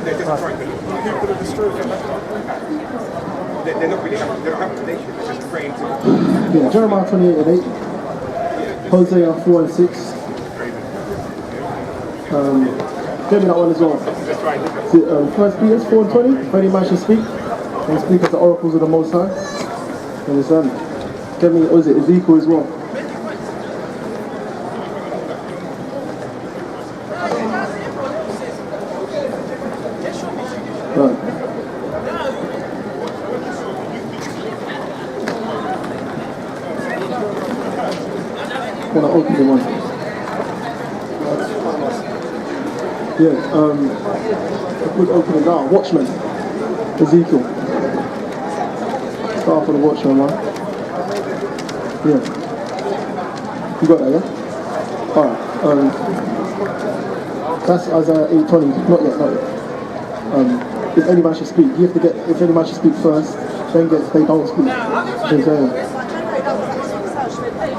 They're just trying to people that destroy them. They're not really having, they don't have a nation. They're just praying to. Yeah, Jeremiah 28:8, Hosea 4:6. Give me that one as well. That's right. First Peter 4:20. If any man should speak, and speak as the oracles of the Most High. Understand? Give me, what is it, Ezekiel as well. Right. I'm gonna open the one. Yeah, I could open it now. Watchman. Ezekiel. Start for the Watchman, man. Yeah. You got that, yeah? Alright. That's Isaiah 8:20. Not yet. If any man should speak, you have to get, if any man should speak first, then get, if they don't speak.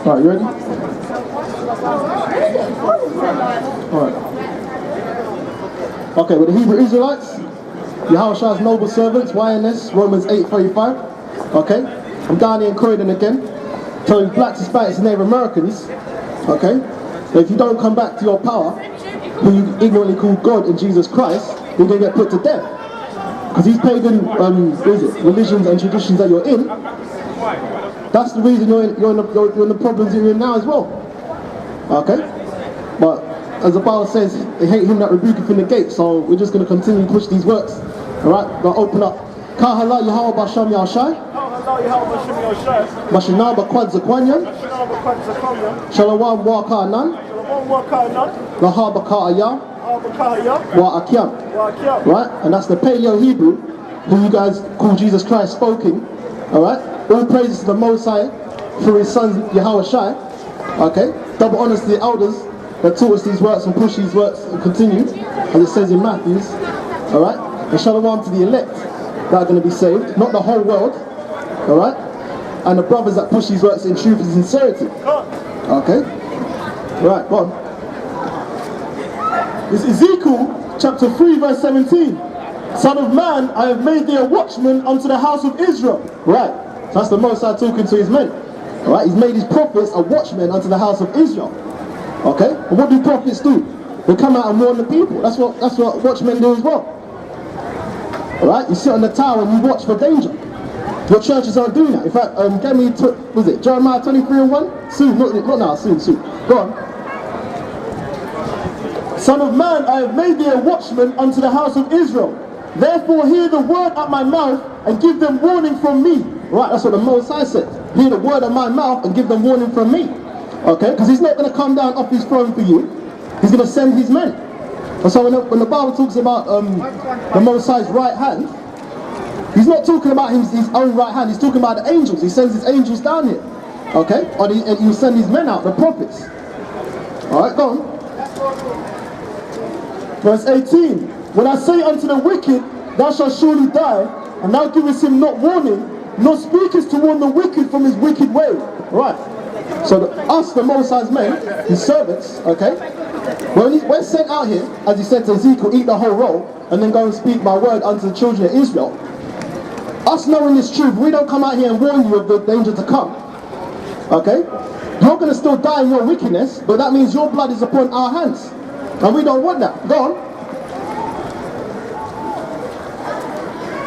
Alright, you ready? Alright. Okay, with the Hebrew Israelites, Yahushua's noble servants, YNS, Romans 8:35. Okay, I'm down here in Croydon again, telling blacks, Hispanics and Native Americans, okay, that if you don't come back to your power, who you ignorantly call God and Jesus Christ, you're going to get put to death. Because these pagan religions and traditions that you're in, that's the reason you're in the problems you're in now as well. Okay? But as the Bible says, they hate him that rebuketh in the gate, so we're just going to continue to push these works. Alright? We'll open up. Kahala Yahweh Basham Yahshai. Mashinah Bakwad Zakwanyan. Shalawam Waka Anan. Laha Baka Ayah. Wa Akyam. Right? And that's the Paleo Hebrew, who you guys call Jesus Christ spoken. Alright? All praises to the Most High through his son Yahushua. Okay? Double honors to the elders that taught us these works and push these works and continue, as it says in Matthew. Alright? And shalom to the elect that are going to be saved, not the whole world. Alright? And the brothers that push these works in truth and sincerity. Okay? Right, go on. It's Ezekiel chapter 3 verse 17. Son of man, I have made thee a watchman unto the house of Israel. Right. So that's the Most High talking to his men. Alright, he's made his prophets a watchman unto the house of Israel. Okay? And what do prophets do? They come out and warn the people. That's what watchmen do as well. Alright? You sit on the tower and you watch for danger. Your churches aren't doing that. In fact, get me to, was it Jeremiah 23:1? Soon, not now, soon. Go on. Son of man, I have made thee a watchman unto the house of Israel. Therefore hear the word at my mouth and give them warning from me. Right, that's what the Most High said. Hear the word at my mouth and give them warning from me. Okay, because he's not going to come down off his throne for you. He's going to send his men. And so when the Bible talks about the Most High's right hand, he's not talking about his own right hand. He's talking about the angels. He sends his angels down here. Okay, and he'll send his men out, the prophets. Alright, go on. Verse 18. When I say unto the wicked, thou shalt surely die, and thou givest him not warning, nor speakest to warn the wicked from his wicked way. Right. So us, the Most High's men, his servants, okay, when we're sent out here, as he said to Ezekiel, eat the whole roll, and then go and speak my word unto the children of Israel. Us knowing this truth, we don't come out here and warn you of the danger to come. Okay? You're going to still die in your wickedness, but that means your blood is upon our hands. And we don't want that. Go on.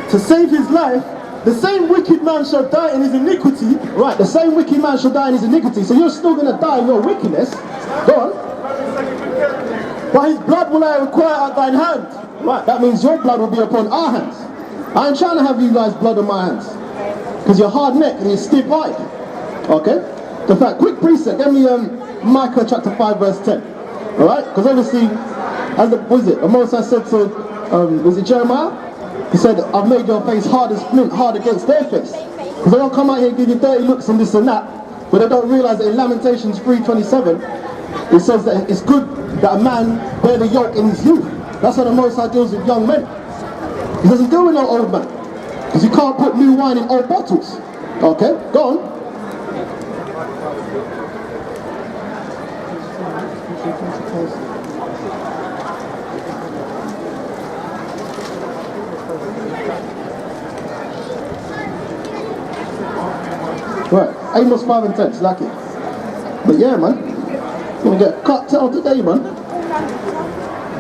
To save his life, the same wicked man shall die in his iniquity. Right, the same wicked man shall die in his iniquity. So you're still going to die in your wickedness. Go on. But his blood will I require at thine hand. Right, that means your blood will be upon our hands. I ain't trying to have you guys' blood on my hands. Because you're hard-necked and you're stiff-eyed. Okay? In fact, quick precept. Give me Micah chapter 5 verse 10. Alright? Because obviously, as the Most High said to, was it Jeremiah? He said, I've made your face hard as flint, hard against their face. Because they don't come out here and give you dirty looks and this and that, but they don't realize that in Lamentations 3:27, it says that it's good that a man bear the yoke in his youth. That's how the Most High deals with young men. He doesn't deal with no old man. Because you can't put new wine in old bottles. Okay, go on. Right, Amos 5 and 10, it's like it. But yeah, man, gonna get cut tail today, man.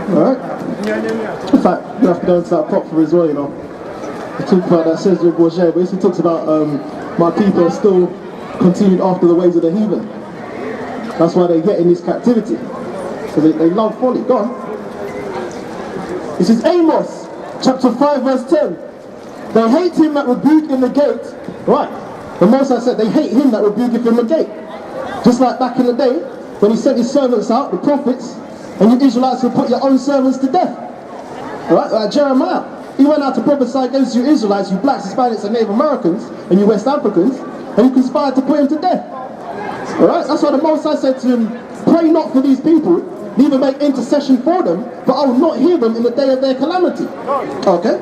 Alright? In fact, you have to go into that prop for as well, you know. He talks about that, says with Bourget, but he talks about my people are still continued after the ways of the heathen. That's why they get in this captivity. Because they love folly. Go on. This is Amos, chapter 5, verse 10. They hate him that rebuke in the gate. Right. The Most High said they hate him that rebuketh in the gate. Just like back in the day, when he sent his servants out, the prophets, and you Israelites would put your own servants to death. Alright, like Jeremiah. He went out to prophesy against you Israelites, you blacks, Hispanics, and Native Americans, and you West Africans, and you conspired to put him to death. Alright, that's why the Most High said to him, pray not for these people, neither make intercession for them, for I will not hear them in the day of their calamity. Okay?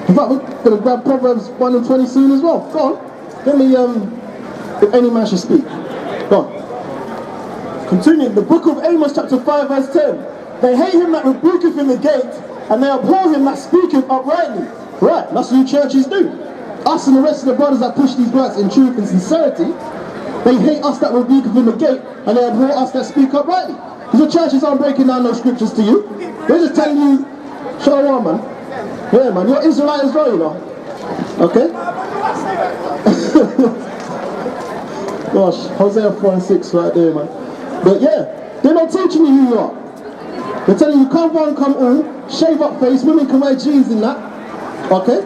In fact, we're going to grab Proverbs 1 and 20 soon as well. Go on. Let me, if any man should speak. Go on. Continuing, the book of Amos chapter 5 verse 10. They hate him that rebuketh in the gate, and they abhor him that speaketh uprightly. Right, that's what you churches do. Us and the rest of the brothers that push these words in truth and sincerity, they hate us that rebuketh in the gate, and they abhor us that speak uprightly. Because the churches aren't breaking down those scriptures to you. They're just telling you, shalom, man. Yeah, man, you're Israelite as well, you know. Okay? Gosh, Hosea 4 and 6 right there, man. But yeah, they're not teaching you who you are. They're telling you come one, come all, shave up face, women can wear jeans in that. Okay?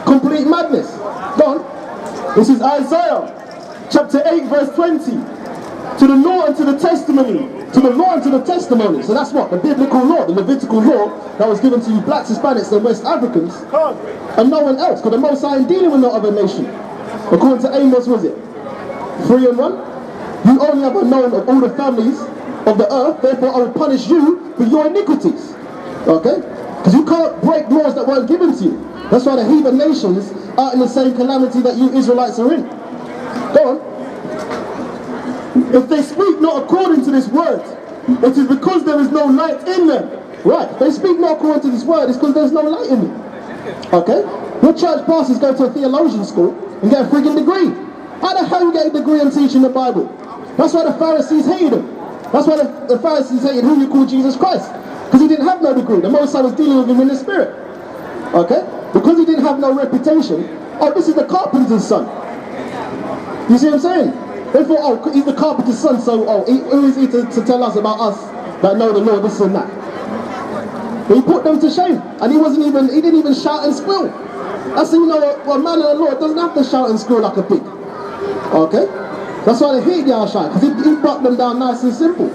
Complete madness. Go on. This is Isaiah chapter 8 verse 20. To the law and to the testimony. To the law and to the testimony. So that's what? The biblical law, the Levitical law that was given to you blacks, Hispanics and West Africans. And no one else. Because the Most High ain't dealing with no other nation. According to Amos, was it 3 and 1? You only have known of all the families of the earth, therefore I will punish you for your iniquities. Okay? Because you can't break laws that weren't given to you. That's why the heathen nations are in the same calamity that you Israelites are in. Go on. If they speak not according to this word, it is because there is no light in them. Right, they speak not according to this word, it's because there's no light in them. Okay? Your church pastors go to a theologian school and get a friggin' degree. How the hell you get a degree in teaching the Bible? That's why the Pharisees hated him. That's why the Pharisees hated who you call Jesus Christ. Because he didn't have no degree. The Most High was dealing with him in the spirit. Okay? Because he didn't have no reputation. Oh, this is the carpenter's son. You see what I'm saying? They thought, oh, he's the carpenter's son, so who is he to tell us about us that know the Lord, this and that? But he put them to shame. And he didn't even shout and squeal. That's how you know a man of the Lord doesn't have to shout and squeal like a pig. Okay? That's why they hate Yahushua, because he brought them down nice and simple.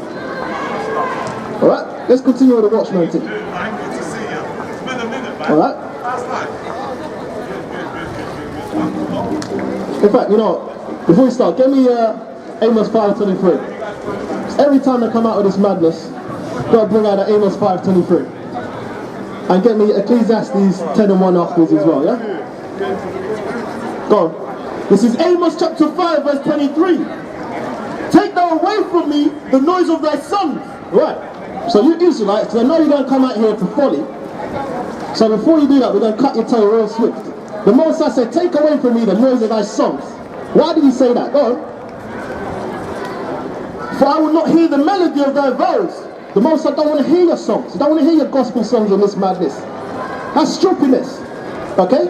Alright, let's continue with the watchman thing. Alright? In fact, you know, before we start, get me Amos 5:23. Every time I come out of this madness, gotta bring out Amos 5:23. And get me Ecclesiastes 10 and 1 afterwards as well, yeah? Go on. This is Amos chapter 5 verse 23. Take thou away from me the noise of thy sons. Right. So you Israelites, because I know you're going to come out here for folly. So before you do that, we're going to cut your toe real swift. The Most High said, take away from me the noise of thy songs. Why did he say that? Go on. For I will not hear the melody of thy vows. The Most High don't want to hear your songs. He don't want to hear your gospel songs in this madness. That's stupidness. Okay?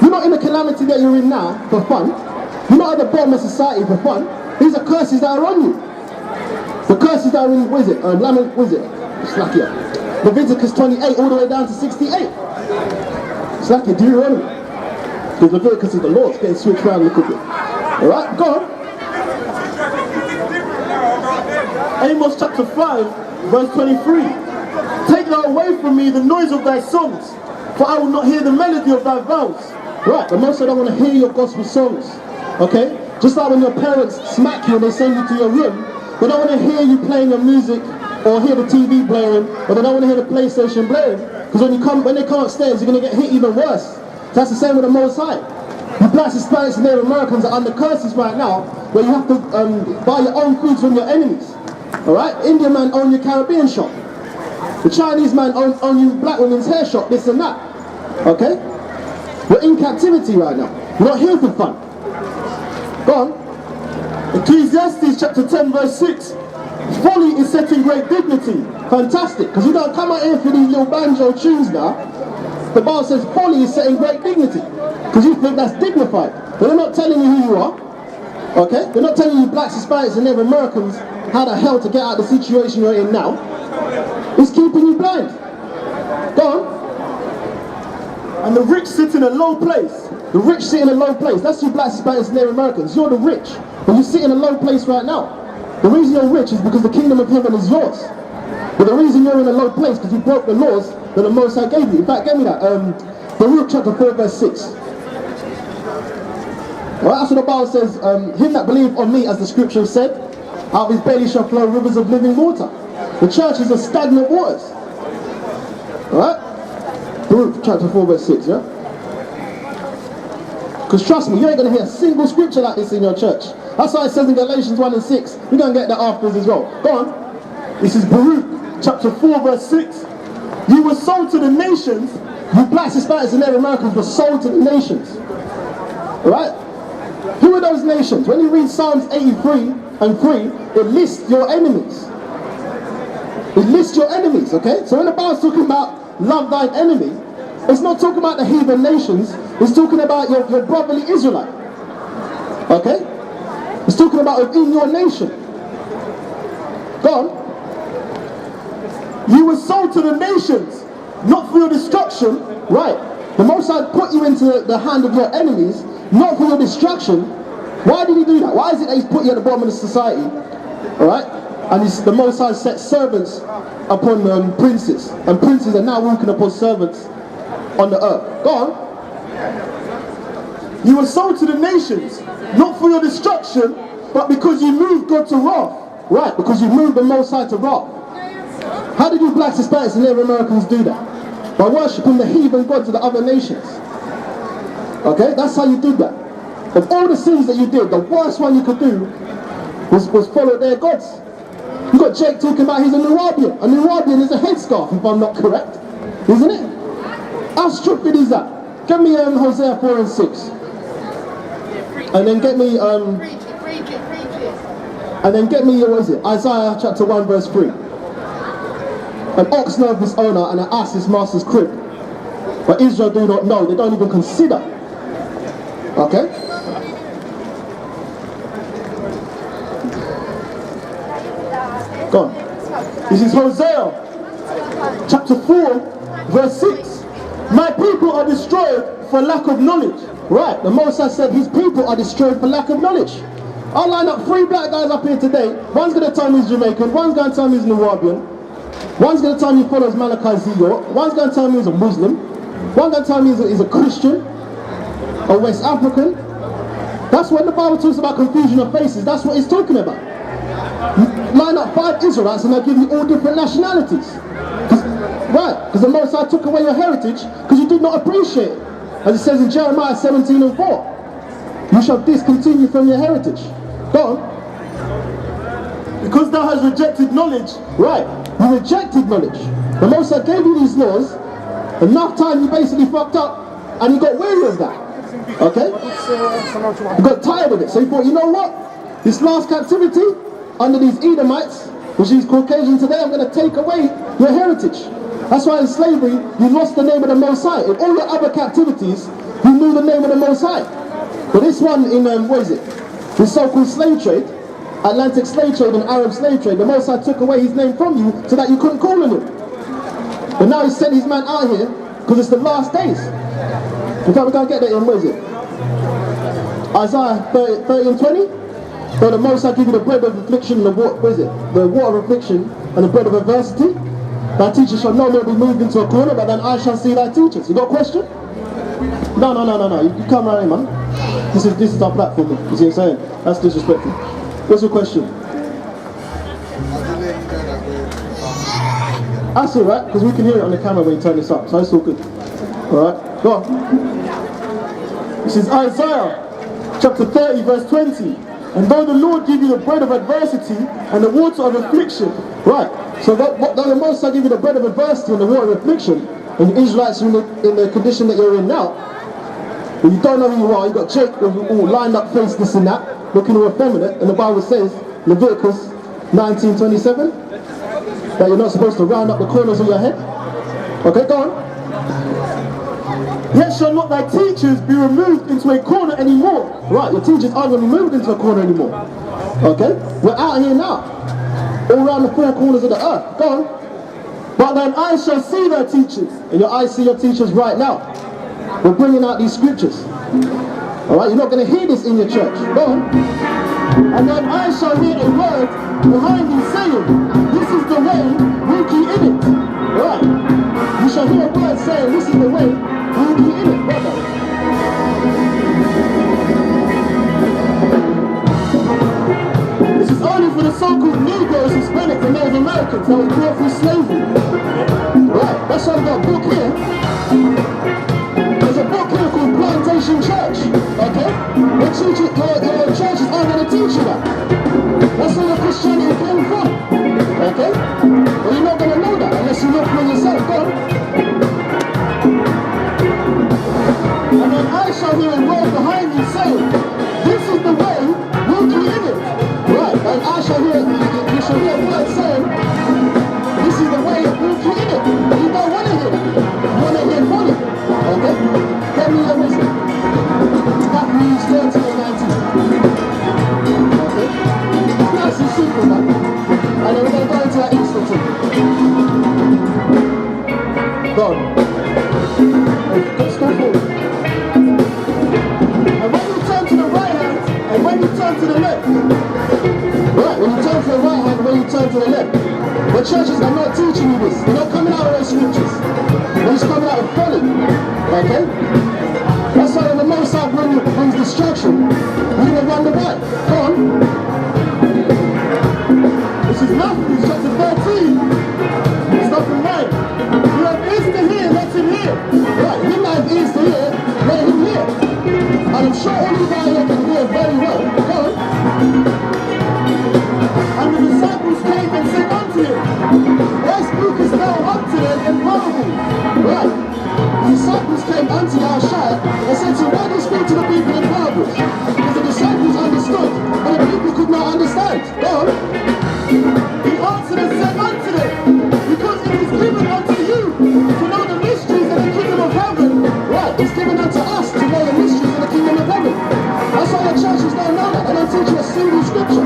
You're not in the calamity that you're in now for fun. You're not at the bottom of society for fun. These are curses that are on you. The curses that are in, what is it? Slakia. Leviticus 28 all the way down to 68. Slakia, Deuteronomy. Because Leviticus is the Lord. It's getting switched around a little bit. Alright, go on. Amos chapter 5 verse 23. Take thou away from me the noise of thy songs, for I will not hear the melody of thy vows. Right, the Most High don't want to hear your gospel songs. Okay? Just like when your parents smack you and they send you to your room, they don't want to hear you playing your music or hear the TV blaring, or they don't want to hear the PlayStation blaring. Because when they come upstairs, you're going to get hit even worse. That's the same with the Most High. You blacks, Hispanics and Native Americans are under curses right now, where you have to buy your own foods from your enemies. Alright? India man own your Caribbean shop. The Chinese man own you black women's hair shop, this and that. Okay? We're in captivity right now. We're not here for fun. Go on. Ecclesiastes chapter 10 verse 6. Folly is set in great dignity. Fantastic. Because you don't come out here for these little banjo tunes now. The Bible says folly is set in great dignity. Because you think that's dignified. But they're not telling you who you are. Okay? They're not telling you blacks, Hispanics and Native Americans how the hell to get out of the situation you're in now. It's keeping you blind. Go on. And the rich sit in a low place. The rich sit in a low place. That's you blacks, Hispanics and Native Americans. You're the rich. But you sit in a low place right now. The reason you're rich is because the kingdom of heaven is yours. But the reason you're in a low place is because you broke the laws that the Most High gave you. In fact, give me that. Baruch chapter 4 verse 6. Well, that's what the Bible says. Him that believeth on me, as the scripture said, out of his belly shall flow rivers of living water. The church is a stagnant waters. Alright? Baruch chapter 4 verse 6, yeah? Because trust me, you ain't going to hear a single scripture like this in your church. That's why it says in Galatians 1 and 6. We're going to get that afterwards as well. Go on. This is Baruch chapter 4 verse 6. You were sold to the nations. You blacks, Hispanics and Native Americans were sold to the nations. Alright? Who are those nations? When you read Psalms 83 and 3, it lists your enemies. It lists your enemies, okay? So when the Bible's talking about love thine enemy, it's not talking about the heathen nations, it's talking about your brotherly Israelite. Okay? It's talking about within your nation. Go on. You were sold to the nations, not for your destruction. Right. The Most High put you into the hand of your enemies, not for your destruction. Why did he do that? Why is it that he's put you at the bottom of the society? Alright? And the Most High set servants upon princes. And princes are now walking upon servants on the earth. Go on. You were sold to the nations, not for your destruction, but because you moved God to wrath. Right, because you moved the Most High to wrath. How did you blacks, Hispanics and Native Americans do that? By worshipping the heathen gods of the other nations. Okay, that's how you did that. Of all the sins that you did, the worst one you could do was follow their gods. You got Jake talking about he's a Nubian. A Nubian is a headscarf, if I'm not correct. Isn't it? How stupid is that? Get me Hosea 4 and 6. And then get me and then get me, what is it? Isaiah chapter 1 verse 3. An ox knoweth his owner and an ass his master's crib. But Israel do not know, they don't even consider. Okay? Go on. This is Hosea chapter 4 verse 6. My people are destroyed for lack of knowledge. Right, the Most High said his people are destroyed for lack of knowledge. I'll line up 3 black guys up here today. One's going to tell me he's Jamaican, one's going to tell me he's Nubian, one's going to tell me he follows Malachi Zero, one's going to tell me he's a Muslim, one's going to tell me he's a Christian, a West African. That's when the Bible talks about confusion of faces, that's what it's talking about. Line up 5 Israelites and they'll give you all different nationalities. Right, because the Most High took away your heritage because you did not appreciate it. As it says in Jeremiah 17 and 4. You shall discontinue from your heritage. Go on. Because thou hast rejected knowledge. Right, you rejected knowledge. The Most High gave you these laws. Enough time you basically fucked up and you got weary of that. Okay? You got tired of it. So you thought, you know what? This last captivity under these Edomites, which is Caucasian today, I'm going to take away your heritage. That's why in slavery, you lost the name of the Most High. In all your other captivities, you knew the name of the Most High. But this one in, what is it? This so-called slave trade, Atlantic slave trade and Arab slave trade, the Most High took away his name from you so that you couldn't call on him. But now he sent his man out here because it's the last days. In fact, we can't get that in, what is it? Isaiah 30 and 20? But the Most High give you the bread of affliction, the water, what is it? The water of affliction and the bread of adversity. Thy teacher shall no more be moved into a corner, but then I shall see thy teachers. You got a question? No. You come right in, man. This is our platform. You see what I'm saying? That's disrespectful. What's your question? That's alright, because we can hear it on the camera when you turn this up, so it's all good. Alright, go on. This is Isaiah chapter 30 verse 20. And though the Lord give you the bread of adversity and the water of affliction, right, So that the Most High give you the bread of adversity and the water of affliction, and the Israelites are in the condition that you're in now, but you don't know who you are, you've got Jacob all lined up face this and that, looking all effeminate, and the Bible says, Leviticus 19:27, that you're not supposed to round up the corners of your head. Okay, go on. Yet shall not thy teachers be removed into a corner anymore. Right, your teachers aren't going to be moved into a corner anymore. Okay, we're out here now, all around the four corners of the earth. Go on. But thine eyes shall see thy teachers, and your eyes see your teachers right now. We're bringing out these scriptures. Alright, you're not going to hear this in your church. Go on. And then I shall hear a word behind you saying, this is the way, walk ye in it. Alright. You shall hear a word saying, this is the way, walk ye in it. Brother. This is only for the so-called Negroes, Hispanics, and Native Americans that was brought through slavery. Right, that's why I've got a book here. There's a book here called Plantation Church, okay? Your churches aren't going to teach you that. That's where your Christianity came from, okay? Well, you're not going to know that unless you look for yourself, go on. And then I shall hear a word behind you saying, this is the way, walk ye in it. Right, and I shall hear, you shall hear a word saying, this is the way, walk ye in it. You don't want to hear it. You want to hear from it. Okay? Tell me your wisdom. Matthew 13 and 19. Okay? It's nice and simple, man. And then we're going to go into that instantly. Go on. Let's go forward. And when you turn to the right hand, and when you turn to the left, right, when you turn to the right hand, and when you turn to the left, the churches are not teaching you this. They're not coming out of those scriptures. They're just coming out of folly. Okay? That's why the Most High brings destruction. You need to run the back. Go on. This is Matthew chapter 13. Stop and right. You have ears to hear, let him hear. Right, him that have ears to hear, let him hear. And I'm sure all you guys here can hear very well. Go on. And the disciples came and said unto him, why speakest thou unto them in parables? Right. The disciples came unto Yahushua and said to him, why do you speak to the people in parables? Because the disciples understood, but the people could not understand. Go on. He answered and said unto them, because it is given unto you to know the mysteries of the kingdom of heaven. Right, it's given unto us to know the mysteries of the kingdom of heaven. That's why the churches don't know that. They don't teach you a single scripture.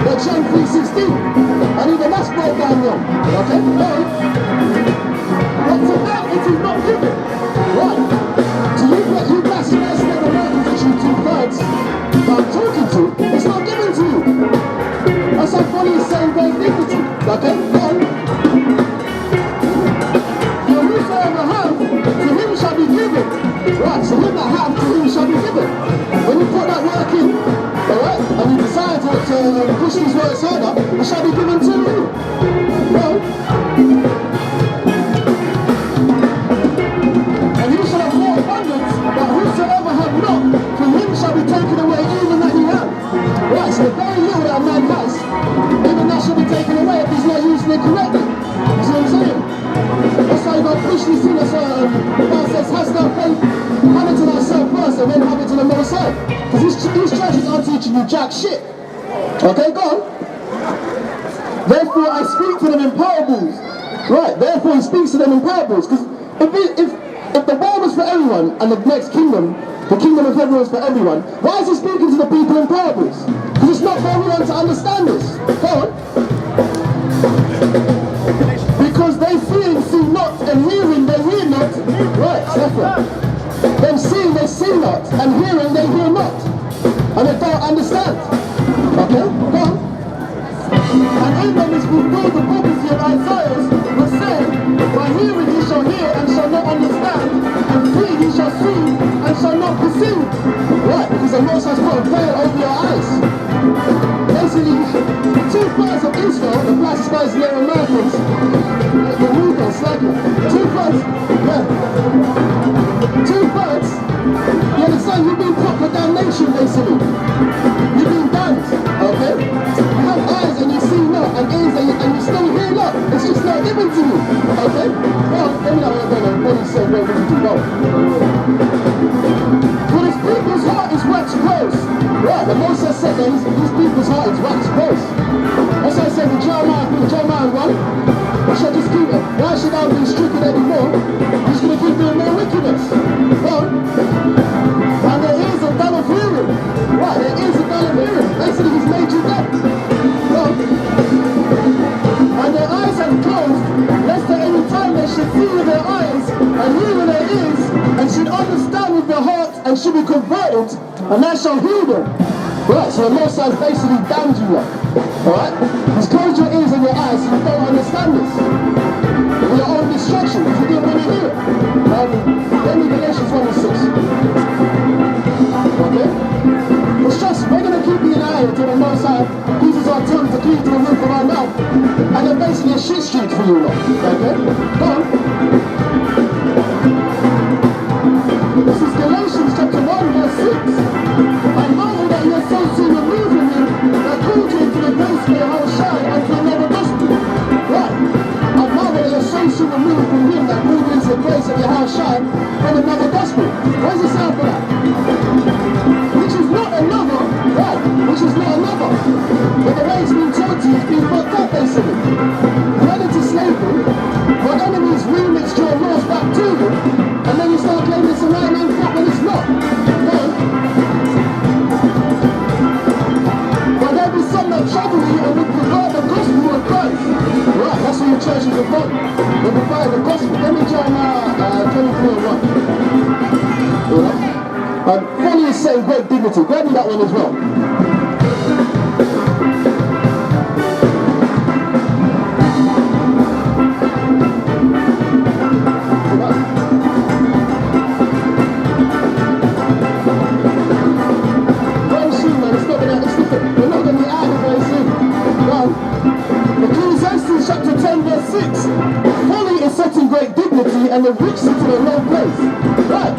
Like John 3:16. And even that's broke down wrong. Okay? No. But to them it is not given. Right. To you blasphemous Native Americans, which you two-thirds that I'm talking to, it's not given to you. That's how funny is saying great dignity. Okay? Then, for whosoever hath, to him shall be given. Right, so him that hath, to him shall be given. When you put that work in, alright, and you decide to push these words harder, it shall be given to you. Well, and he shall have more abundance, but whosoever hath not, from him shall be taken away even that he hath. Right, so the very little that a man has, even that shall be taken away if he's not using it correctly. You see what I'm saying? That's why you got to push these things. The Bible says, hast thou faith, have it to thyself first, and then have it to the Most High. Because these churches aren't teaching you jack shit. Okay, go on. Therefore I speak to them in parables. Right, therefore he speaks to them in parables. Because if the world was for everyone, and the next kingdom, the kingdom of heaven was for everyone, why is he speaking to the people in parables? Because it's not for everyone to understand this. Go on. Because they see not, and hearing they hear not. Right, separate. Them seeing they see not, and hearing they hear not. And they don't understand. Okay, go on. And in them is fulfilled the prophecy of Isaiah, which said, by hearing ye shall hear and shall not understand, and seeing ye shall see and shall not perceive. Right, because the Most has put a veil over your eyes. Basically, 2/3 of Israel, the black spies, Native Americans, the Negroes, like 2/3, yeah. 2/3, you understand, you've been put for damnation, basically. You've been damned, okay? You have eyes and you see not, and ears and you still hear not. Right, the Most High said that these people's heart is wax close. That's why I said in Jeremiah 1, I shall just keep it. Why should I be stricken anymore? He's going to keep doing more wickedness. Well, and there is a dull of hearing. Right, there is a dull of hearing. Basically, he's made you deaf. Well, and their eyes have closed, lest at any time they should see with their eyes, and hear with their ears, and should understand with their heart, and should be converted, and that shall heal them. Right, so the Most High basically damned you up. Alright? He's closed your ears and your eyes so you don't understand this. For your own destruction, because you didn't want to hear it. Then in Galatians 1:6. Okay? But trust, we're going to keep being out here until the Most High uses our tongue to cleave to the roof of our mouth. And then basically a shit street for you lot. Okay? Go on. This is Galatians chapter 1:6. I marvel that you are so soon removed from him that called you into the grace of your shine and to another gospel. Right. I marvel that you are so soon removed from him that called you into the grace of your shine and another gospel. Where's the sound for that? Which is not another. Right. Which is not another. But the way it's been taught to you is being fucked up basically. Run into slavery. Your enemies remixed your laws back to you. And then you start claiming it's a right-hand fault when it's not. But there'll be some that trouble you and will provide the gospel of Christ. Right, that's what your churches have done. They provide the gospel. Let me Jeremiah 23:1. You know? Folly is saying great dignity. Grab me that one as well. And the rich sit in a low place. Right.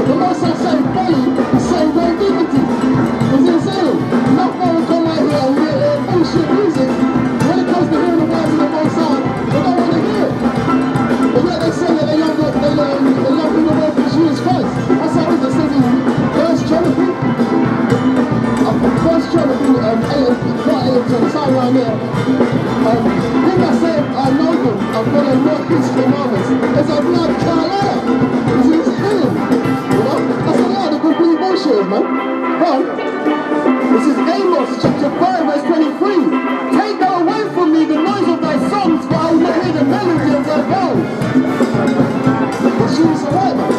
The Most High saying folly is saying great dignity. It's insane. Not no one come out here and hear bullshit music. When it comes to hearing the words of the Most High, they don't want to hear it. But yet they say that they love who the Lord is Jesus Christ. That's how it says in 1 Timothy. 1 Timothy 8:10, somewhere around there. Him that said, I know them, I'm going to not his commandments. It's a blood liar. It's him. You know? That's a lot of complete bullshit, man. But this is Amos chapter 5 verse 23. Take thou away from me the noise of thy songs, for I will not hear the melody of thy vows. But she was alright, man.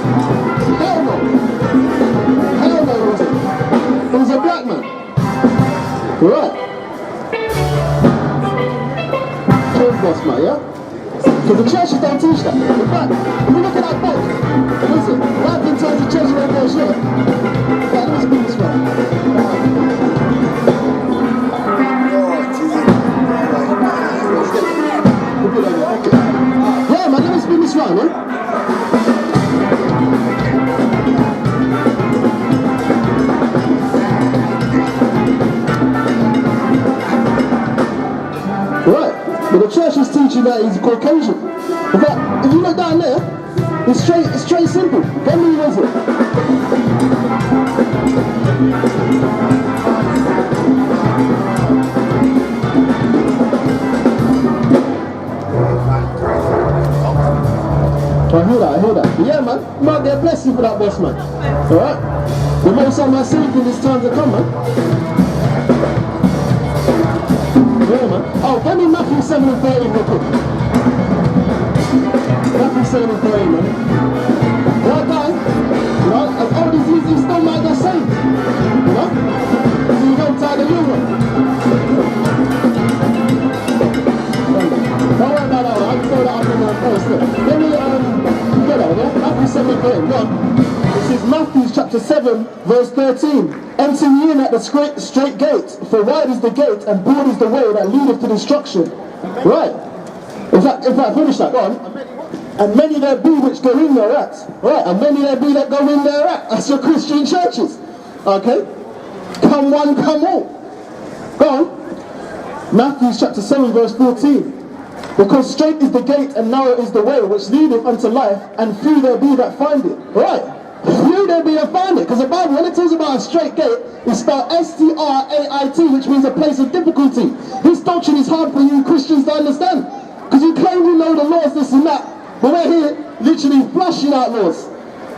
Hell no. Hell no, was it? It was a black man. Right. Boss man, yeah? Because the churches don't teach that. In fact, if you look at that book, listen, right in terms of church and everyone shit, that was being this one. Yeah, man, let me spin this one, man. But the church is teaching that he's Caucasian. But if you look down there, it's straight simple. Then who was it? I hear that. But yeah, man, might get a blessing for that boss, man. Alright? The Most High might see in this time to come, man. Yeah, man. Oh, give me Matthew 7:30 real quick. Matthew 7:30, man. That guy, you know, as old as he still might get saved. You know? So you don't tie the new one. Don't worry about that one. I'll throw that up in the post. Let me, get that, yeah? Matthew 7:31. This is Matthew chapter 7, verse 13. Enter ye in at the straight gate, for wide is the gate and broad is the way that leadeth to destruction. Right. In fact, finish that, go on. And many there be which go in thereat. Right, and many there be that go in thereat. That's your Christian churches. Okay? Come one, come all. Go on. Matthew chapter 7, verse 14. Because straight is the gate and narrow is the way which leadeth unto life, and few there be that find it. Right. Few there, but you'll find it. Because the Bible, when it talks about a straight gate, it's spelled S-T-R-A-I-T, which means a place of difficulty. This doctrine is hard for you Christians to understand. Because you claim you know the laws, this and that, but we're here literally flushing out laws.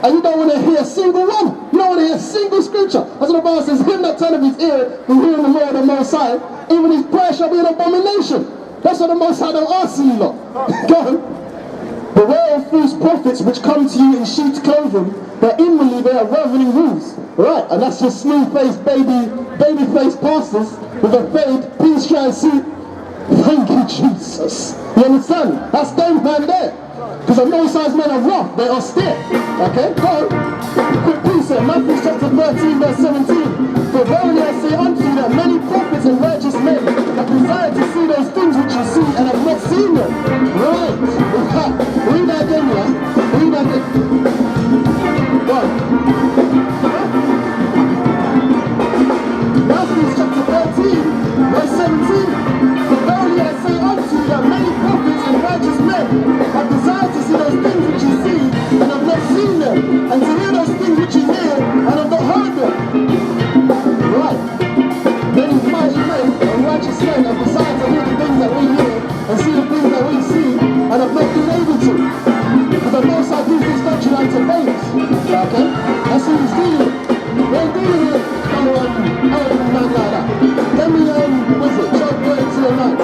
And you don't want to hear a single one. You don't want to hear a single scripture. That's what the Bible says, him that turneth his ear from hearing the law of the Most High, even his prayer shall be an abomination. That's what the Most High don't answer you lot. Go on. Beware of false prophets which come to you in sheep's clothing, but inwardly they are ravening wolves. Right, and that's just smooth-faced baby-faced pastors with a fade, pinstripe suit. Thank you, Jesus. You understand? That's them man there. Because the Most High's men are rough, they're austere. Okay, go on. Quick precept, Matthew chapter 13, verse 17. For verily I say unto you that many prophets and righteous men have desired to see those things which you see and have not seen them. Right. Read that again, yeah? Read that again. Go on. Matthew chapter 13, verse 17. For verily I say unto you that many prophets and righteous men have desired to see those things which you see and have not seen them, and to hear those things which you hear and have not heard them. Right. Many mighty men and righteous men have desired to hear the things that we hear and see the things that we see and have not been able to. Because the Most High gives this doctrine unto babes. Okay? That's who he's dealing with. We ain't dealing with elderly man like that. Let me, what's it? Job 32 and 9.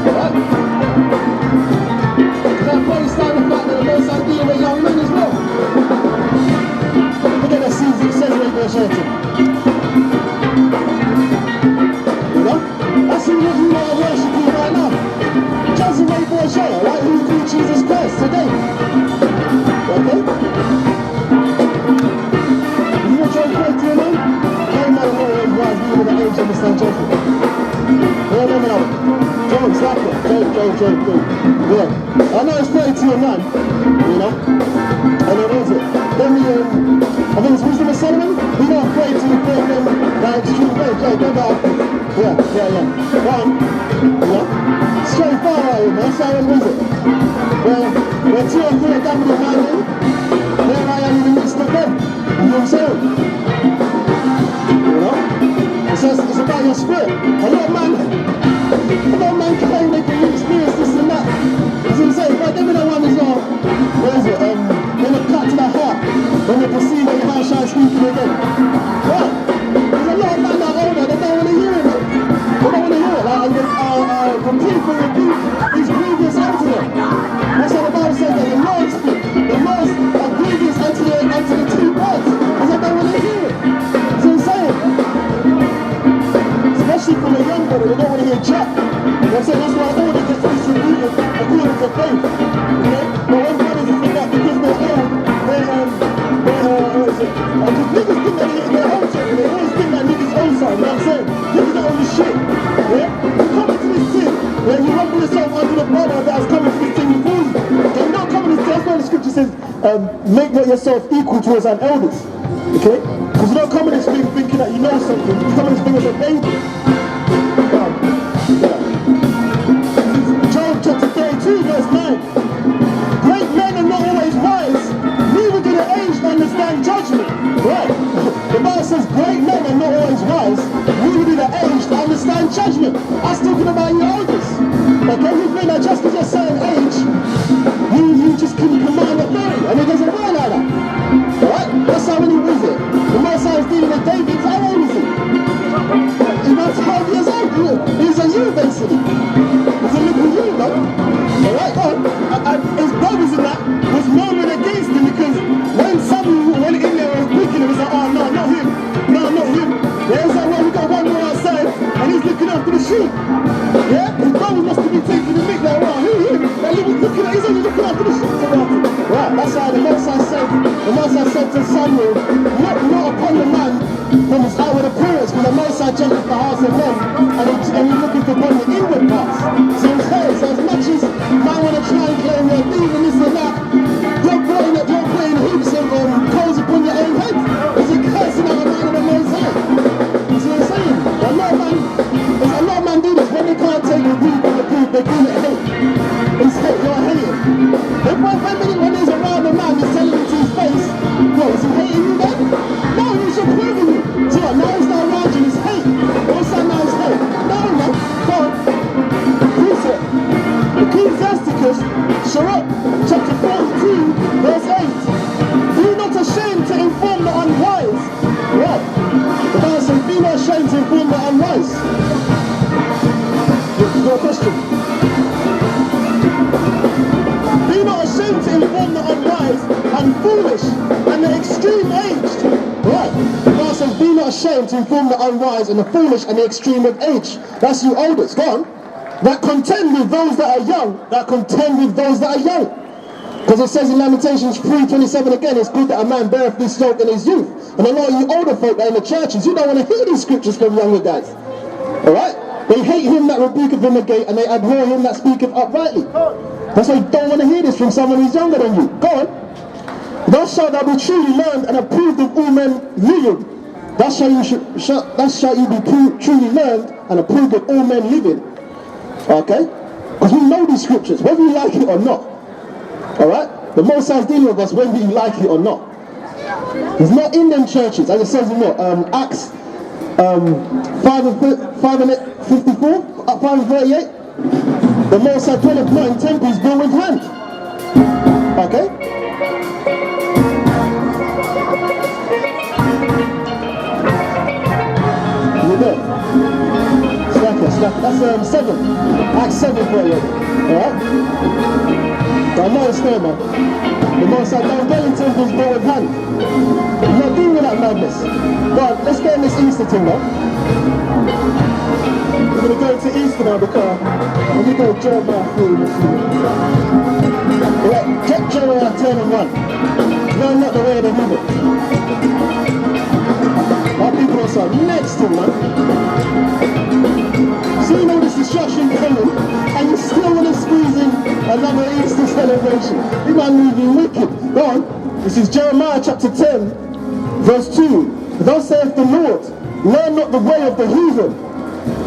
Alright? Because that plays down the fact that the Most High dealing with young men as well. Look at that season, it says right there, Shelton. You know? That's who you are worshipping right now. Joseph Rainbow Shower, right? Who through Jesus Christ today. Okay? You know John 14, man? Hey, man, who was you with the age understand Joseph? Yeah, no. Joe, stop it. Joe. Yeah. I know it's 32 and 9, you know? And what is it? Then I think it's Wisdom of Solomon. We don't pray to the great men that extreme way. Joe, go back. Yeah. Right. Yeah. Straight forward, man. So what is it? Where 2 or 3 are gathered in my name, there I am in the midst of them. You know what I'm saying? You know? It's about your spirit. A lot of man claim they can experience this and that. You see what I'm saying? But every one is where is it? When they cut to the heart, when they perceive that your heart shall speaking again. Right? There's a lot of men that are older, they don't want to hear it. They don't want to hear it. Like, complete for rebuke is grievous unto them. That's what the Bible says, that the laws are grievous unto the 2 words. Because they don't want to hear it. See what I'm saying? Especially from a young brother, they don't want to hear jack. You know what I'm saying? That's why all they get distributed according to faith. Okay? But when brothers think that because they're old, because niggas think that they're old something, they always think that niggas own something, you know what I'm saying? Niggas are only shit. Yeah? You come into this thing, yeah, you humble yourself under the brother that has come into this thing before you. Okay? You don't come in this thing, that's why the scripture says, make not yourself equal towards an elders. Okay? Because you don't come in this thing thinking that you know something, you come in this thing as a baby. Job chapter 32 verse 9. Great men are not always wise, neither do the aged understand judgment. Right. The Bible says great men are not always wise, neither do the aged understand judgment. That's talking about your elders. Okay, you think that just because you're a certain age, you just can command authority, and it doesn't work like that. Alright? That's how many is it? The Most High is dealing with David, how old is he? He's about 12 years old. He's a you basically. He's a little you, no? Alright, his brothers in that was murmuring against him because when someone went in there and was picking him, he was like, oh no, not him. No, not him. Yeah, he's like, well, we got one more outside and he's looking after the sheep. Yeah? His brothers must have been taking the mick like, wow, who him? He's only looking after the sheep about it. Right, that's how the Most High said to Samuel, not upon the man from his outward appearance, because the Most High judges the hearts of men, and he's looking upon the inward parts. So it's fair. So as much as man want to try and claim you're thieving this and that, you're playing hoops and coals upon your own head. It's a cursing out a man of the Most High. You see what I'm saying? A lot of men do this when they can't take the proof of the proof, they call it hate. It's hate, you're hating. When there's around a man, he's telling it to his face, what, is he hating? be not ashamed to inform the unwise. Your question. Be not ashamed to inform the unwise and foolish and the extreme aged. Right. God says, be not ashamed to inform the unwise and the foolish and the extreme of age. That's you oldest. Go on. That contend with those that are young. That contend with those that are young. Because it says in Lamentations 3:27 again, it's good that a man beareth this yoke in his youth. And a lot of you older folk that are in the churches, you don't want to hear these scriptures from younger guys. Alright? They hate him that rebuketh in the gate, and they abhor him that speaketh uprightly. That's why you don't want to hear this from someone who's younger than you. Go on. Thus shalt thou be truly learned and approved of all men living. Thus shall you be truly learned and approved of all men living. Okay? Because we know these scriptures, whether you like it or not. Alright? The Most High is dealing with us whether you like it or not. He's not in them churches, as it says in what? Acts 5:54, 5:38. The Most High dwelleth not in temples built with hand. Okay? You there? Slacker. That's 7. Acts 7:38. Alright? I know it's there, man. The Most High don't dwell in temples built with hand. I'm not dealing with that madness. But let's get in this Easter thing now. We're going to go to Easter now because let me go to Jeremiah 3. Right, get Jeremiah 10:1. No, not the way they move it. Our people are so next to man. So you know this destruction coming, and you still want to squeeze in another Easter celebration. You might move you wicked. Go on. This is Jeremiah chapter 10, verse 2. Thus saith the Lord, learn not the way of the heathen.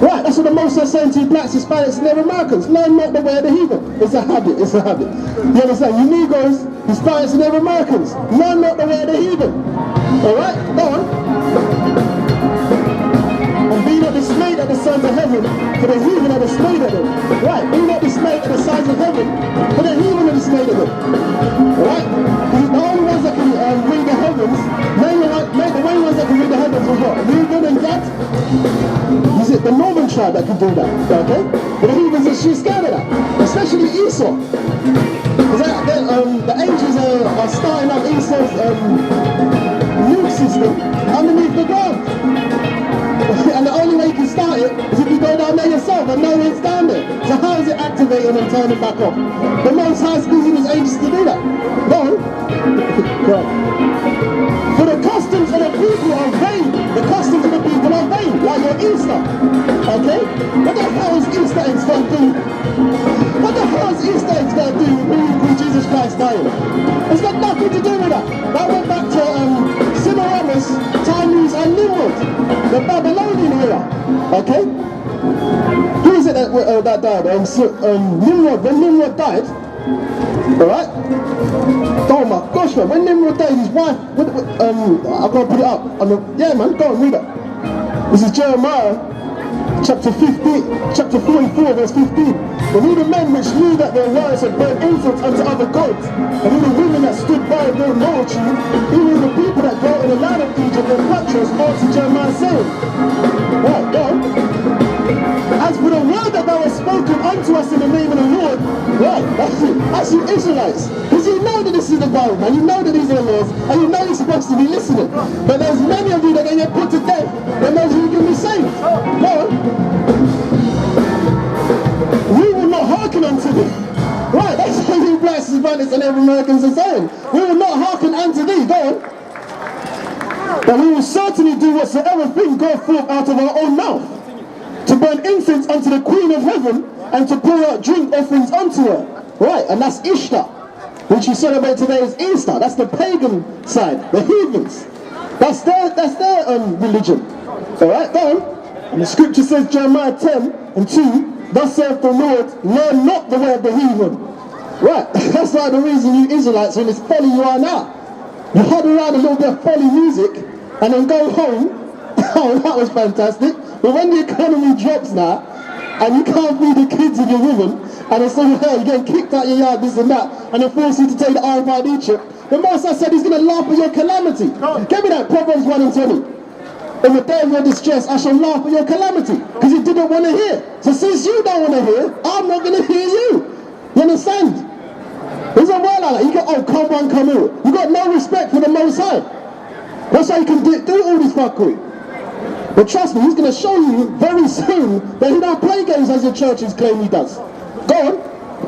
Right, that's what the Most High is saying to you blacks, Hispanics, and Native Americans. Learn not the way of the heathen. It's a habit. You understand? You Negroes, Hispanics, and Native Americans. Learn not the way of the heathen. Alright, go on. And be not dismayed at the sons of heaven, for the heathen are dismayed at them. Right, be not dismayed at the sons of heaven, for the heathen are dismayed at them. Alright? The only ones that can read the heavens, the only ones that can read the heavens was what? Reuben and Gad? Is it the northern tribe that can do that? Okay? But the heathens are scared of that, especially Esau. The angels are starting up Esau's nuke system underneath the ground. And the only way you can start it is if you go down there yourself and know it's down there. So how is it activating and turning back off? The Most High is using his angels to do that. Go on. For the customs of the people are vain. The customs of the people are vain. Like your Easter. Okay? What the hell is Easter eggs going to do? What the hell is Easter eggs going to do with Jesus Christ dying? It's got nothing to do with that. That went back to Semiramis, Tammuz and Nimrod. The Babylonian era. Okay? Who is it that died? Nimrod. When Nimrod died, alright? Oh my gosh, man. When Nimrod died, his wife, I'm going to put it up. Yeah, man, go and read it. This is Jeremiah chapter 44, verse 15. And all the men which knew that their wives had burnt incense unto other gods, and all the women that stood by their multitude, even the people that dwelt in the land of Egypt and Patros, answered Jeremiah saying, right, go on. As for the word that thou hast spoken unto us in the name of the Lord, right, that's you Israelites. Because you know that this is the Bible, man. You know that these are the laws, and you know you're supposed to be listening. But there's many of you that get put to death, and those who can be saved. Go on. We will not hearken unto thee. Right, that's what you blacks, Hispanics, and every Americans are saying. We will not hearken unto thee. Go on. But we will certainly do whatsoever thing go forth out of our own mouth, to burn incense unto the Queen of Heaven, and to pour out drink offerings unto her. Right, and that's Ishtar, which you celebrate today as Easter. That's the pagan side, the heathens. That's their religion. Alright, go on. And the scripture says, Jeremiah 10:2, thus saith the Lord, learn not the way of the heathen. Right, that's like the reason you Israelites are in this folly you are now. You huddle around a little bit of folly music, and then go home. Oh, that was fantastic. But when the economy drops now, and you can't feed the kids and your women, and it's all hell, you're getting kicked out your yard, this and that, and they force you to take the RFID chip, the Most High said he's going to laugh at your calamity. Give me that, Proverbs 1:20. In the day of your distress, I shall laugh at your calamity. Because you didn't want to hear. So since you don't want to hear, I'm not going to hear you. You understand? There's a word like that. You go, oh, come one, come all. You got no respect for the Most High. That's how you can do all this fuckery. But trust me, he's going to show you very soon that he don't play games as your churches claim he does. Go on.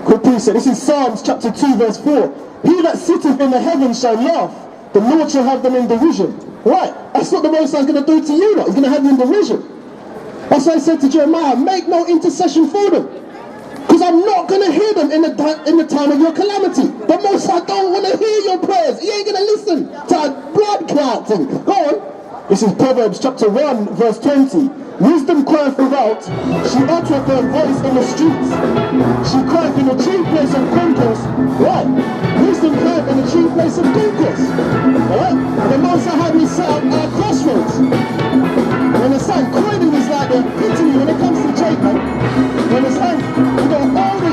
Good precept. This is Psalms chapter 2 verse 4. He that sitteth in the heavens shall laugh. The Lord shall have them in derision. Right. That's what the Most High is going to do to you lot. He's going to have you in derision. That's why he said to Jeremiah, make no intercession for them. Because I'm not going to hear them in the time of your calamity. The Most High don't want to hear your prayers. He ain't going to listen to a blood clot thing. Go on. This is Proverbs chapter 1 verse 20. Wisdom crieth without, she uttereth her voice in the streets. She crieth in the chief place of concourse. Right. Wisdom crieth in the chief place of concourse. Alright? The Most High had me set up at crossroads. When the sun, Croydon is like the epitome when it comes to Jacob. When the sun, you got all the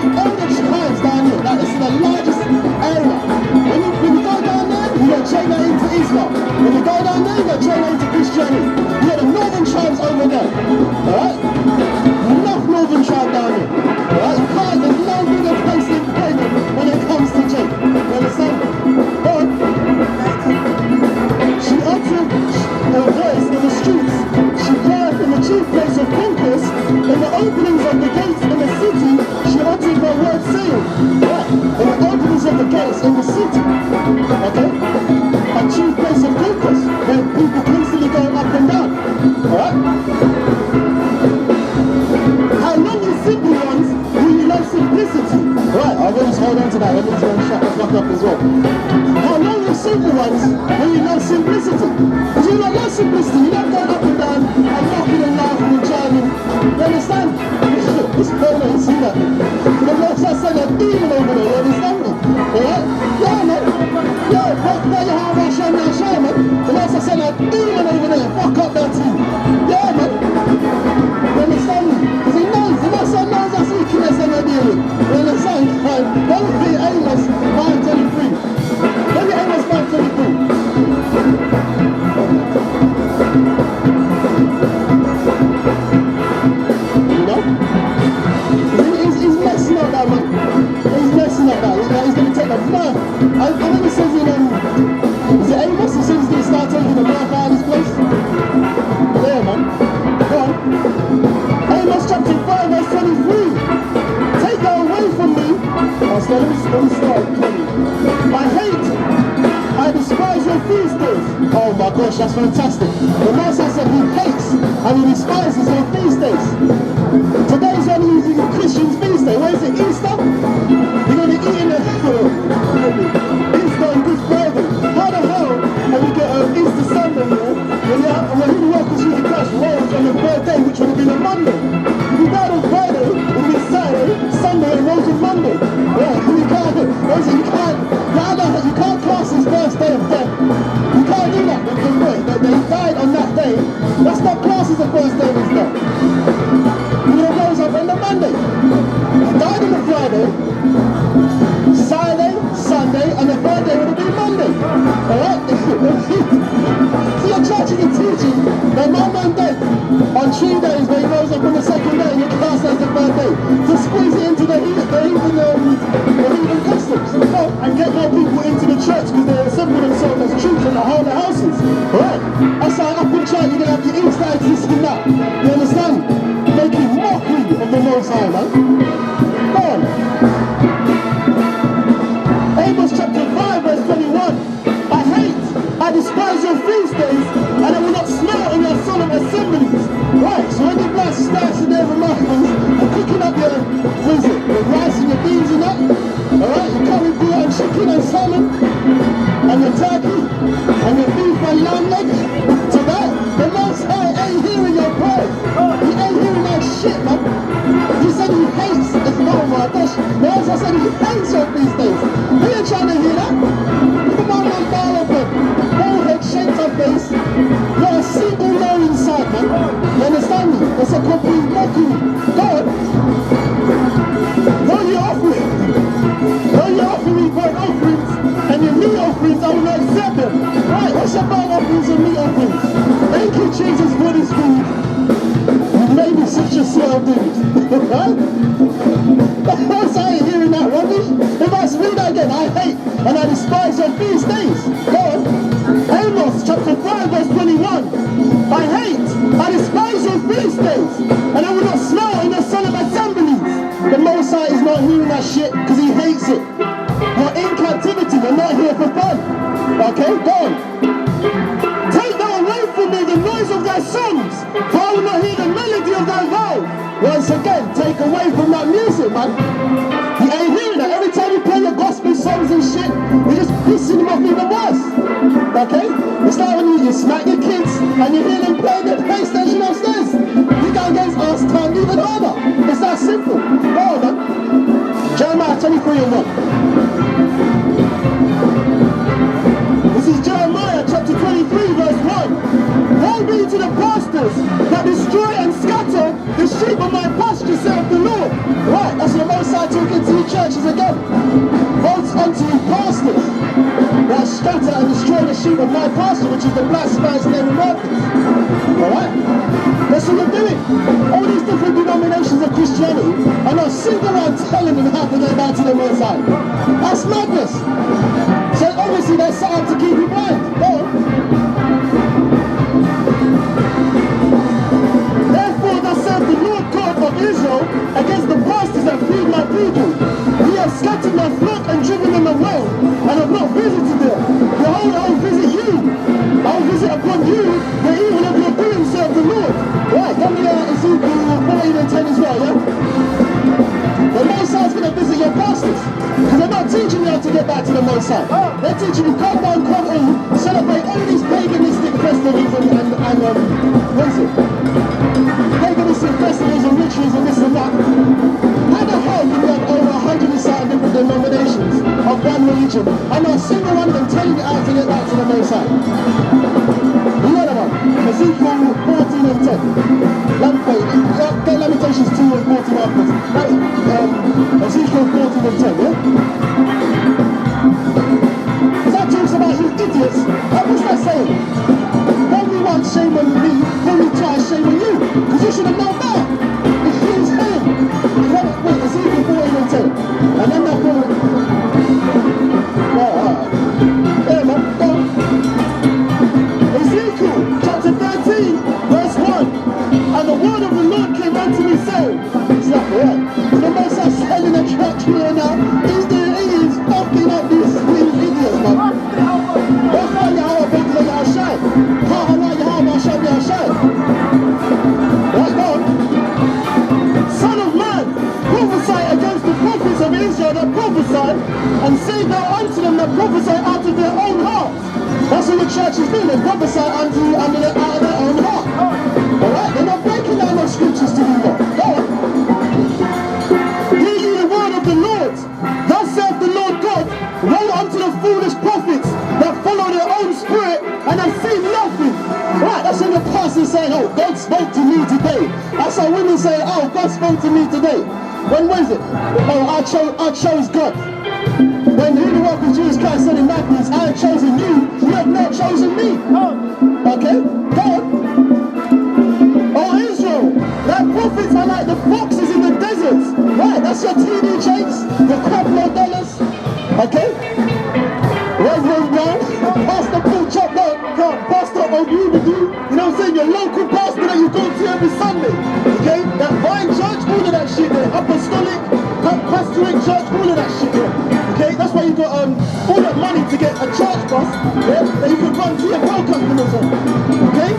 tribes down here. Like this is the largest area. When you go down there, you got Jacob into Islam. When you go down there, you got Jacob into Christianity. You got the northern tribes over there. Alright? Enough northern tribe down here. Alright? You can't, there's no bigger place in Croydon when it comes to Jacob. You understand? But she uttered her voice in the streets. She cried in the chief place of concourse. In the openings of the gates in the city, she uttered her word saying, right, in the openings of the gates in the city, okay, a chief place of concourse, where people constantly going up and down, alright? How long, you simple ones, will you love simplicity? Right, I'll just hold on to that, let me just go and shut the fuck up as well. How long, you simple ones, will you love simplicity? Because you don't love simplicity, you don't go up and down and knocking and laughing and jiving. You understand? This brother, you see that? The Lord just said a demon over there, you understand me? Alright? Yeah, man. Yeah, fuck that, you have our show now, show, man. The Lord just said a demon over there, fuck up that team. Yeah, man. You understand me? Because he knows, the Lord said knows that's wickedness and they're dealing. You understand? Right? Don't be Amos 5:23. Let me Amos 5:23. He's messing up that, man. He's messing up that. He's going to take the mouth. I think it says in, is it Amos? It says he's going to start taking the mouth out of his place. Yeah, man. Go on. Amos chapter 5 verse 23. Take her away from me. Oh, so let me start. I despise your feast days. Oh my gosh, that's fantastic. The Master said he hates and he despises your feast days. Today's only using a Christian's feast day. Where is it? Easter? You're going to eat in the Easter and Good Friday. How the hell have you got Easter Sunday here? When he welcomes you to Christ rose on the third day, which would have been a Monday. He died on Friday, it would be Saturday, Sunday, and rose on Monday. Yeah, you can't class his first day of death. You can't do that. He died on that day. That's not class as the first day of his death. He would have rose up on the Monday. He died on the Friday, Saturday, Sunday, and the third day would have been Monday. Alright? So your church is teaching that my man died on 3 days where he rose up on the second day and your class as the third day. To squeeze it into the heathen customs. And get more people into the church because they assemble themselves as troops and hold the houses. Alright? That's how up in church you're going to have your Easter eggs and that. You understand? Making mockery of the Most High, man. Go on. Amos chapter 5 verse 21. I despise your feast days, and I will not smile in your solemn assemblies. Right, so when the blacks starts in their remarkables, and cooking up your, what is it, your rice and your beans and that, alright, you're coming through and chicken and salmon, and your turkey, and your beef and lamb leg, to that, the Most High ain't hearing your prayers. He ain't hearing that shit, man. He said he hates, oh my gosh, the Most High said he hates your feast days. We ain't trying to hear that. Look at my man Barlow, shaped up face, not a single law inside, man. You understand me? It's a complete mockery. God, though you offer me burnt offerings and your meat offerings, I will not accept them. Right, what's your burnt offerings and meat offerings? Thank you, Jesus. man. He ain't hearing that. Every time you play your gospel songs and shit, you're just pissing him off even worse. Okay? It's like when you smack your kids and you hear them playing their PlayStation upstairs. You go against us, turn even harder. It's that simple. Go on, man. Jeremiah 23:1. This is Jeremiah chapter 23 verse 1. Woe be to the pastors that destroy and scatter the sheep of my pasture, saith the Lord. Right, that's the Most High talking to the churches again. Votes unto you pastors that scatter and destroy the sheep of my pasture, which is the black spice name workers. Alright? That's what you're doing. All these different denominations of Christianity are not sitting around telling them how to get back to the Most High. That's madness. So obviously they're set up to keep you blind. Go on. Therefore thus saith the Lord God of Israel against the pastors that feed my people. Ye have scattered my flock and driven them away, and have not visited them. Behold, I will visit you. I will visit upon you the evil of your doing, saith the Lord. Right, let me Ezekiel 14:10 as well, yeah? The Most High is going to visit your pastors. Because they're not teaching you how to get back to the Most High. They're teaching you come down, come in, celebrate all these paganistic festivals and what is it? Paganistic festivals and rituals and this and that. How the hell can you have over 100 and something different denominations of one religion and not a single one of them telling you how to get back to the Most High? You know that one? Ezekiel 14:10. Get Lamentations 2 and 14 afterwards. Ezekiel 14:10, yeah? Because that talks about you idiots. What's that saying? Only one shame on me, only twice shame on you. Because you should have known better. He was saying. Wait, Ezekiel 14:10. And then that one. Yeah, man, go on. Ezekiel chapter 13, verse 1. And the word of the Lord came unto me saying, it's like, right, the Most High selling a church here now, he's fucking up these idiots, man. That's why Yahweh big like our shine. Yahweh shine. Right, go on. Son of man, prophesy against the prophets of Israel that prophesy, and say thou unto them that prophesy out of their own hearts. That's what the church is doing, they prophesy out of their own heart. Alright, they're not breaking down those scriptures to you, Lord. Go on. Hear ye the word of the Lord. Thus saith the Lord God, woe unto the foolish prophets that follow their own spirit and have seen nothing. Right, that's when the pastor saying, oh, God spoke to me today. That's how women say, oh, God spoke to me today. When was it? Oh, I chose God. When who the work of Jesus Christ said in Matthew, I have chosen you, you have not chosen me. Okay, go on. Oh Israel, thy prophets are like the foxes in the deserts. Right, that's your TV chains, your $2 dollars. Okay? Reverend Brown, Pastor Paul Chop, Pastor Ogudu, you know what I'm saying? Your local pastor that you go to every Sunday. Okay? That Vine Church, all of that shit there. Apostolic, Pastoral Church, all of that shit there. Okay? That's why you got all that money to get a church bus, yeah, that you can run to your well customers on. Okay?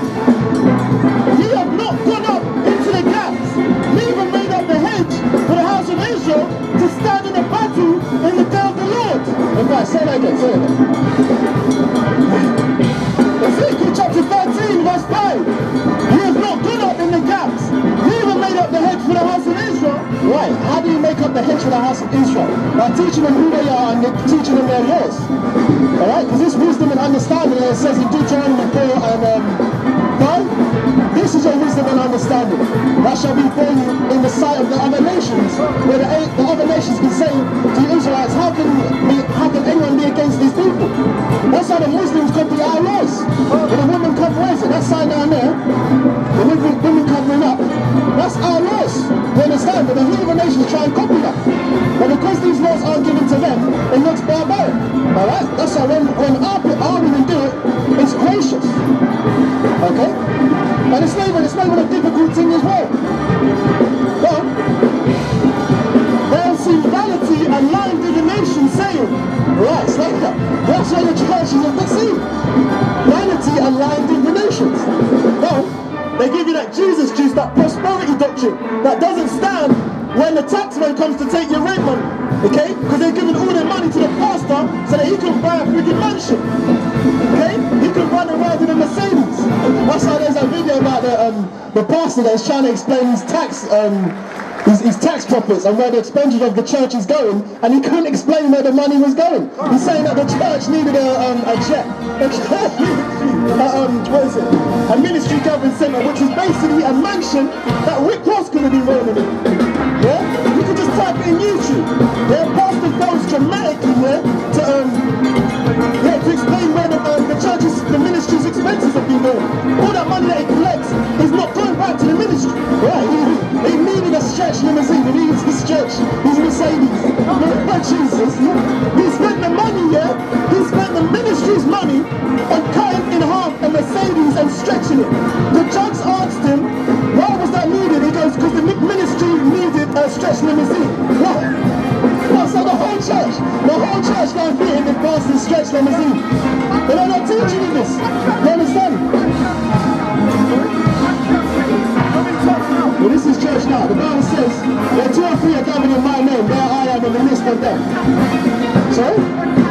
Ye have not gone up into the gaps, neither made up the hedge for the house of Israel to stand in a battle in the day of the Lord. In fact, say that again, say that again. Ezekiel chapter 13, verse 5. Ye have not gone up in the gaps, neither made up the hedge for the house of Israel. Right, how do you make up the hedge for the house of Israel? By teaching them who they are and teaching them their laws. Alright, because this wisdom and understanding, it says in Deuteronomy 4 and 5, this is your wisdom and understanding. That shall be for you in the sight of the other nations, where the other nations can say to the Israelites, how can anyone be against these people? That's how the Muslims copy our laws. When a woman covers it, that sign down there, the women covering up, that's our laws. You understand? But the heathen nations try and copy that. But because these laws aren't given to them, it looks barbaric. Alright? That's how when our women do it, it's gracious. Okay? And it's not even a difficult thing as well. But they'll see vanity and lying divination saying, right, it's like that. That's why the churches have deceived. Vanity and lying divinations. Well, They give you that Jesus juice, that prosperity doctrine that doesn't stand when the taxman comes to take your rent money. Okay? Because they're giving all their money to the pastor so that he can buy a freaking mansion. Okay? He can run around in a Mercedes. That's why there's a video about the pastor that's trying to explain his tax profits and where the expenditure of the church is going, and he couldn't explain where the money was going. He's saying that the church needed a jet, what is it? A ministry gathering centre, which is basically a mansion that Rick Ross could have been rolling in. Yeah? You could just type it in YouTube. Yeah? Pastor goes dramatically to explain where the church's, the ministry's expenses have been going. All that money that he collects is not going back to the ministry. Right? He needed a stretch limousine. He needs to stretch his Mercedes. But Jesus, he spent the money, yeah? He spent the ministry's money on cutting in half a Mercedes and stretching it. The judge asked him, why was that needed? He goes, because the ministry needed a stretch limousine. What? So the whole church can't fit in the pastor's stretch limousine. But they're not teaching you this. You understand? Well, this is church now. The Bible says, where 2 or 3 are gathered in my name, there I am in the midst of them. Sorry?